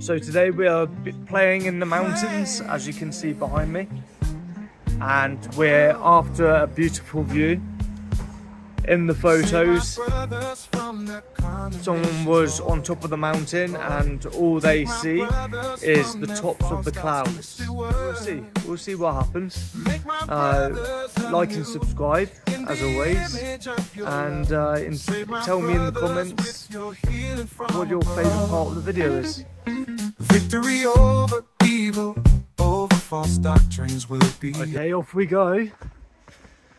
So today we are playing in the mountains, as you can see behind me, and we're after a beautiful view. In the photos, someone was on top of the mountain and all they see is the tops of the clouds. We'll see what happens. Like and subscribe as always, and tell me in the comments what your favourite part of the video is. Victory over evil, over false doctrines will be. Okay, off we go.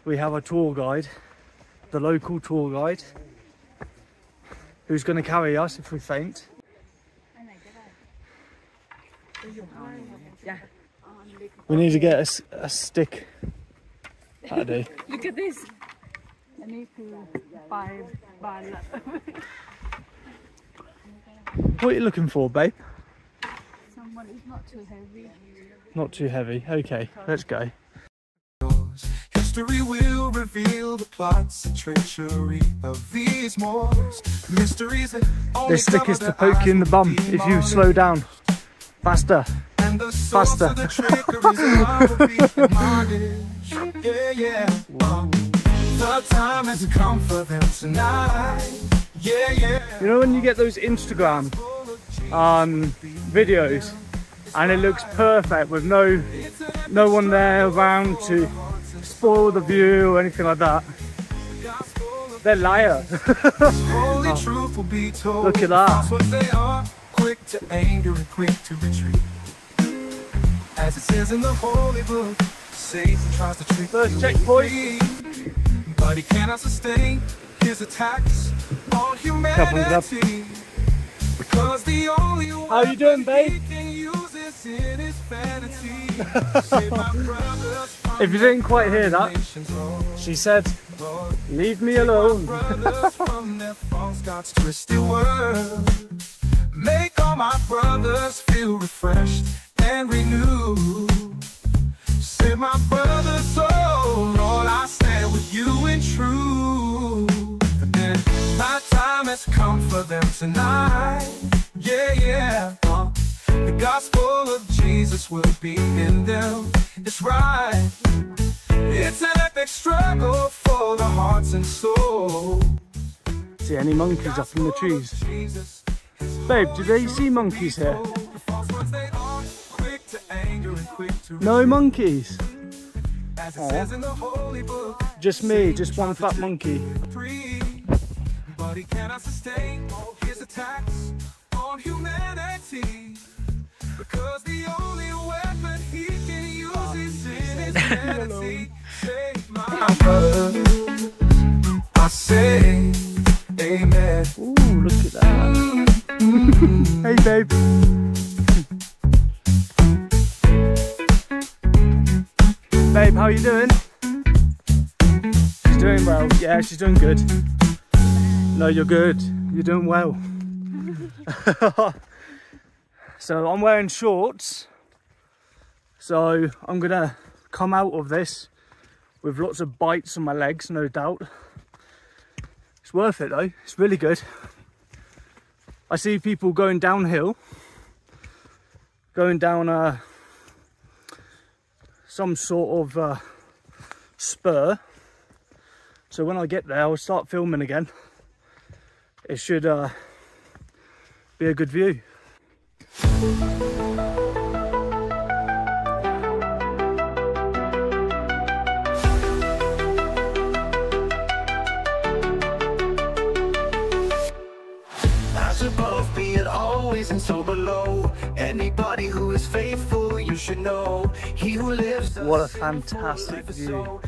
We have a tour guide, the local tour guide, who's going to carry us if we faint. We need to get a stick. That'll do. Look at this. I need to buy. What are you looking for, babe? Someone is not too heavy. Not too heavy. Okay, let's go. History will reveal the plots and treachery of these Moors. Mysteries that only This stick is to poke you in the bum if you slow down. Faster. and the Faster. of the trickeries of bondage. Yeah. The time has come for them tonight. Yeah. You know when you get those Instagram videos and it looks perfect with no one there around to spoil the view or anything like that? They're liars. Holy truth will be told. Look at that. What they are, quick to anger and quick to retreat. As it says in the holy book, Satan tries to trick First you checkpoint. but he cannot sustain his attacks on humanity. Because the only How you doing, babe? he can use is in his vanity. Save my brothers from If you didn't quite hear that, nations, Lord. she said, leave me alone. Brothers from their false gods, twisted words. Make all my brothers feel refreshed and renewed. Save my brother's soul, Lord, I stand with you in truth. And my time has come for them tonight. Yeah. The gospel of Jesus will be in them. It's right. It's an epic struggle for the hearts and souls. See any monkeys up in the trees? Babe, do they see monkeys here? No monkeys. Aww. Just me, just one fat monkey. But he cannot sustain his attacks on humanity. Because the only weapon he can use is in his vanity. Save my brothers, I say amen. Ooh, look at that. Hey, babe. Babe, how you doing? She's doing well. Yeah, she's doing good. No, you're good. You're doing well. So I'm wearing shorts. So I'm gonna come out of this with lots of bites on my legs, no doubt. It's worth it though. It's really good. I see people going downhill, going down some sort of spur. So when I get there, I'll start filming again. It should be a good view. As above, be it always, and so below. Anybody who is faithful, you should know. He who lives. What a fantastic view.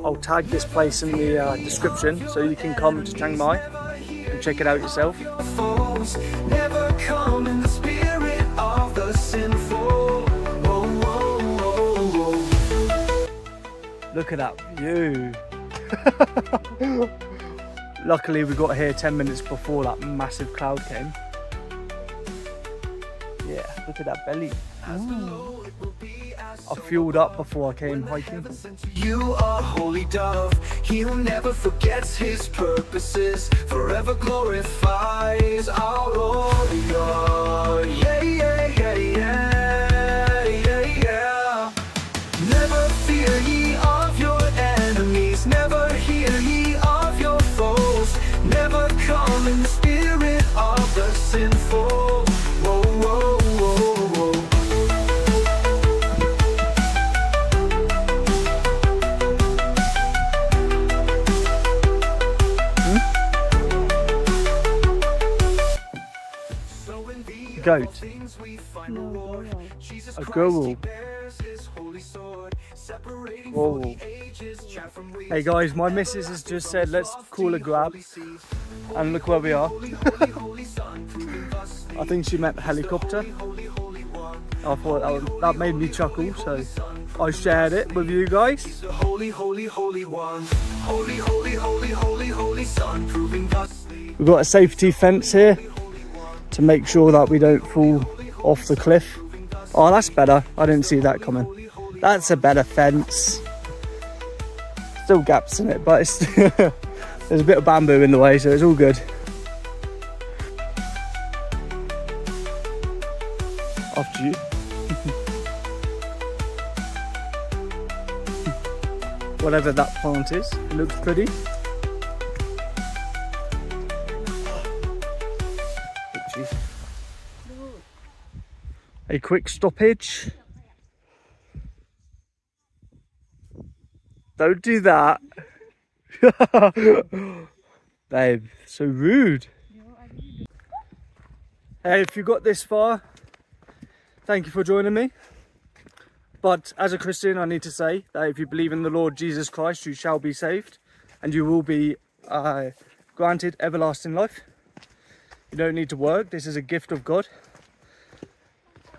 I'll tag this place in the description so you can come to Chiang Mai and check it out yourself. Never come in the spirit of the sinful. Look at that view. Luckily we got here 10 minutes before that massive cloud came. Yeah, look at that belly. I fueled up before I came hiking. You are holy dove. He who never forgets his purposes, forever glorifies our Lord. Goat. No, A goat. Whoa. Hey guys, my missus has just said let's call a grab, and look where we are. I think she meant helicopter. I thought that made me chuckle, so I shared it with you guys. We've got a safety fence here to make sure that we don't fall off the cliff. Oh, that's better. I didn't see that coming. That's a better fence. Still gaps in it, but it's there's a bit of bamboo in the way, so it's all good. After you. Whatever that plant is, it looks pretty. A quick stoppage. Don't do that. Babe, so rude. Hey, if you got this far, thank you for joining me. But as a Christian, I need to say that if you believe in the Lord Jesus Christ, you shall be saved and you will be granted everlasting life. You don't need to work. This is a gift of God.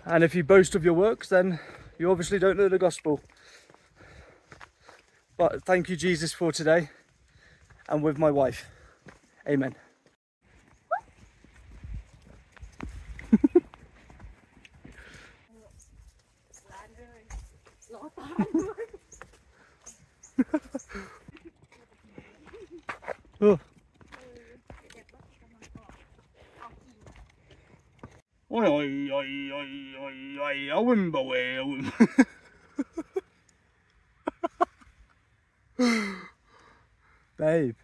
And if you boast of your works, then you obviously don't know the gospel. But thank you, Jesus, for today and with my wife. Amen. Oh. Babe,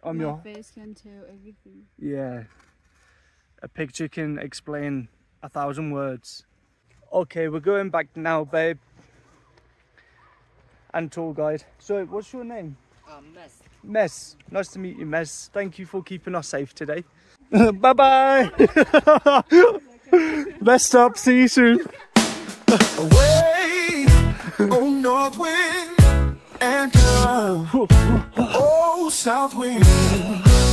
My face can tell everything. Yeah, a picture can explain 1,000 words. Okay, we're going back now, babe. And tour guide. So, what's your name? Mess. Mess. Nice to meet you, Mess. Thank you for keeping us safe today. Bye-bye. Best up. See you soon. Away, oh north wind, and oh south wind,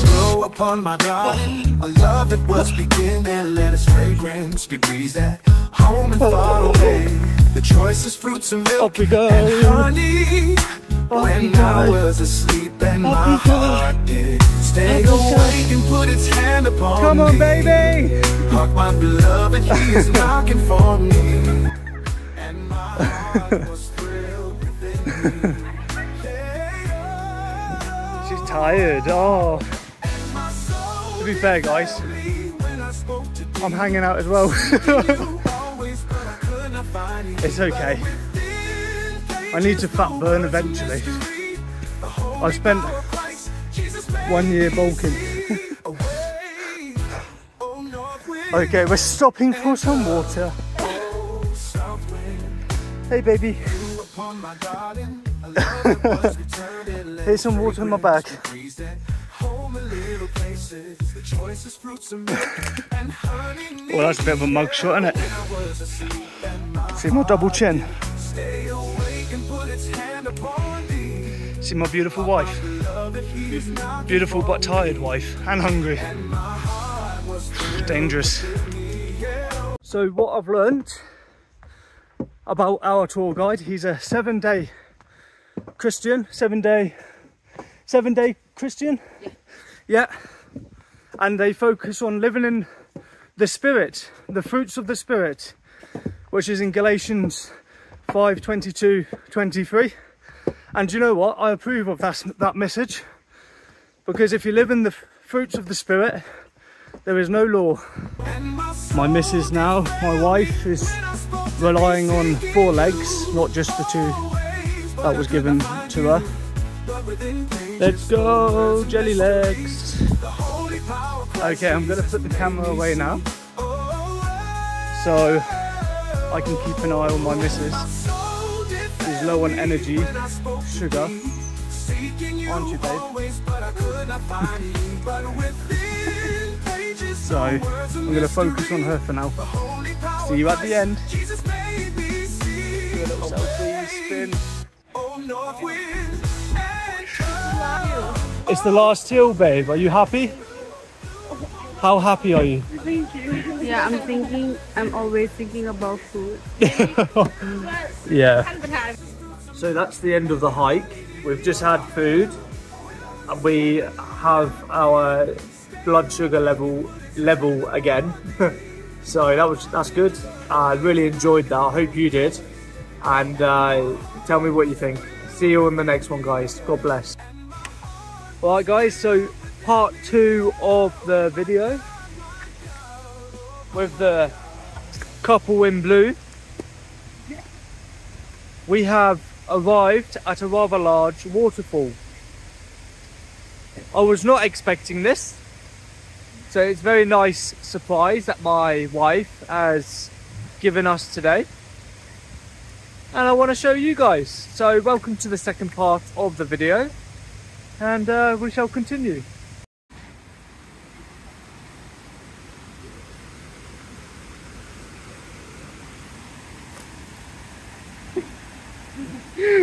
blow upon my darling. A love that was beginning, let its fragrance be breezed at home and far away. The choicest fruits and milk and honey. When I was asleep and my heart did stay awake and put its hand upon me. Come on, baby. Hark, my beloved, he is knocking for me. And my heart was thrilled within me. She's tired. Oh. To be fair, guys, I'm hanging out as well. It's okay. I need to fat burn eventually. I spent 1 year bulking. Okay, we're stopping for some water. Hey, baby. Here's some water in my bag. Well, that's a bit of a mug shot, isn't it? See my double chin? See my beautiful wife? Beautiful but tired wife, and hungry. Dangerous. So what I've learned about our tour guide, he's a 7-day Christian, 7-day Christian? Yeah. And they focus on living in the Spirit, the fruits of the Spirit, which is in Galatians 5:22-23. And you know what? I approve of that message, because if you live in the fruits of the Spirit, there is no law. My missus now, my wife, is relying on 4 legs, not just the 2 that was given to her. Let's go, jelly legs. Okay, I'm gonna put the camera away now, so I can keep an eye on my missus. She's low on energy, sugar, aren't you, babe? So I'm going to focus on her for now. See you at the end. Do a little selfie spin. It's the last hill, babe. Are you happy? How happy are you? Thank you. Yeah, I'm always thinking about food. Yeah. So that's the end of the hike. We've just had food and we have our blood sugar level again. So that's good. I really enjoyed that. I hope you did. And tell me what you think. See you on the next one, guys. God bless. Alright guys, so part 2 of the video with the couple in blue. We have arrived at a rather large waterfall. I was not expecting this, so it's a very nice surprise that my wife has given us today, and I want to show you guys. So welcome to the second part of the video, and we shall continue.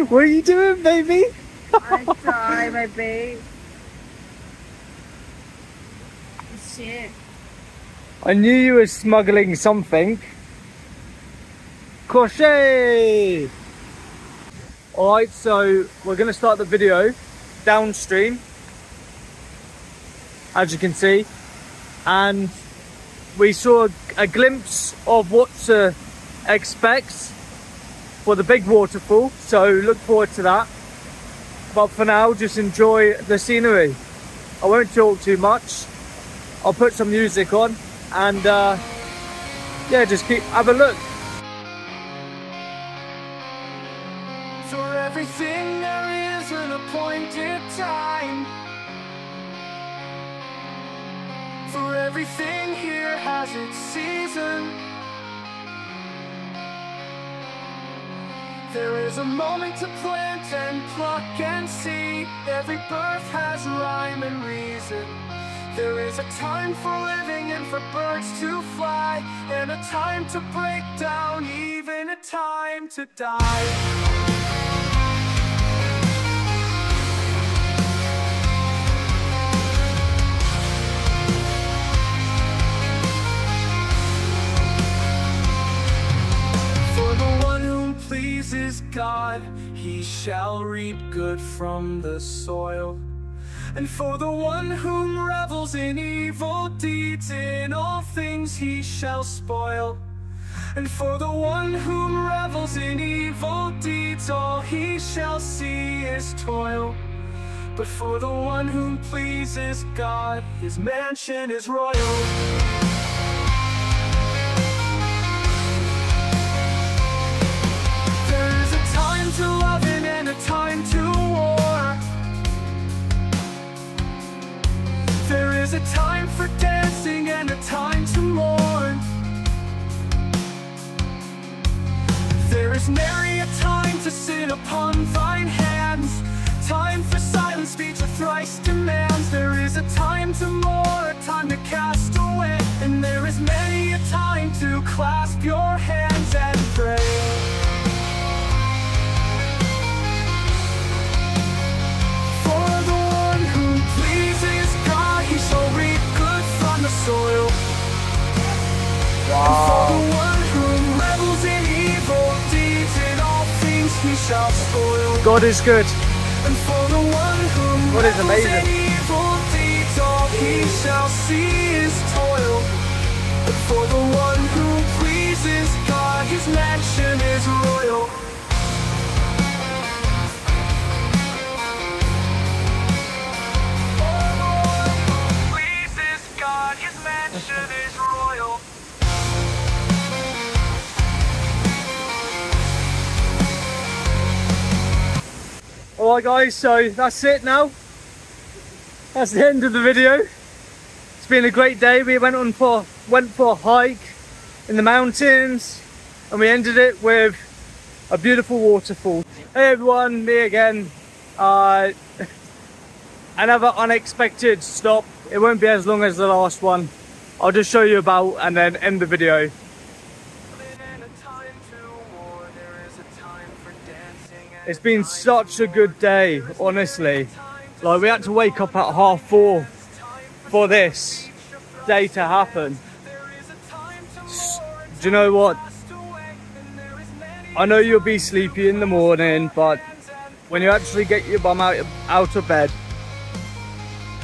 What are you doing, baby? I try my best. Shit. I knew you were smuggling something. Crochet! Alright, so we're going to start the video downstream, as you can see, and we saw a glimpse of what to expect for the big waterfall, so look forward to that. But for now, just enjoy the scenery. I won't talk too much. I'll put some music on and yeah, just have a look. For everything there is an appointed time. For everything here has its season. There is a moment to plant and pluck and see. Every birth has rhyme and reason. There is a time for living and for birds to fly, and a time to break down, even a time to die. Pleases God, he shall reap good from the soil. And for the one whom revels in evil deeds, in all things he shall spoil. And for the one whom revels in evil deeds, all he shall see is toil. But for the one whom pleases God, his mansion is royal. To loving and a time to war. There is a time for dancing and a time to mourn. There is nary a time to sit upon thine hands, time for silent speech a thrice demands. There is a time to mourn, a time to cast away, and there is many a time to clasp your hands and pray. Soil. Wow. And for the one who revels in evil deeds, in all things he shall spoil. God is good. And for the one who revels in evil deeds, all he shall see is toil. But for the one who pleases God, his mansion is royal. Alright guys, so that's it now. That's the end of the video. It's been a great day. We went for a hike in the mountains and we ended it with a beautiful waterfall. Hey everyone, me again. Another unexpected stop. It won't be as long as the last one. I'll just show you about and then end the video. It's been such a good day, honestly. Like, we had to wake up at 4:30 for this day to happen. Do you know what? I know you'll be sleepy in the morning, but when you actually get your bum out of bed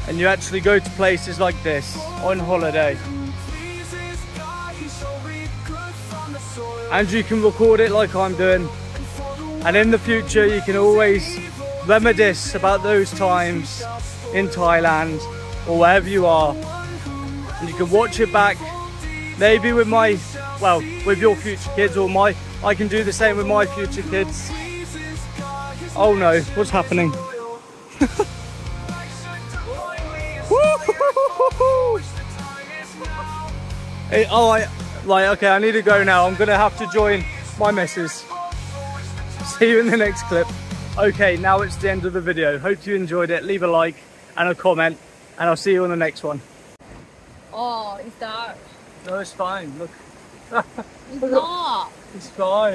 and you actually go to places like this on holiday, and you can record it like I'm doing, and in the future you can always reminisce about those times in Thailand or wherever you are, and you can watch it back, maybe with with your future kids, or I can do the same with my future kids. Oh no, what's happening? Okay, I need to go now. I'm gonna have to join my missus. See you in the next clip. Okay, now it's the end of the video. Hope you enjoyed it. Leave a like and a comment, and I'll see you on the next one. Oh, it's dark. No, it's fine. Look. It's not. It's fine.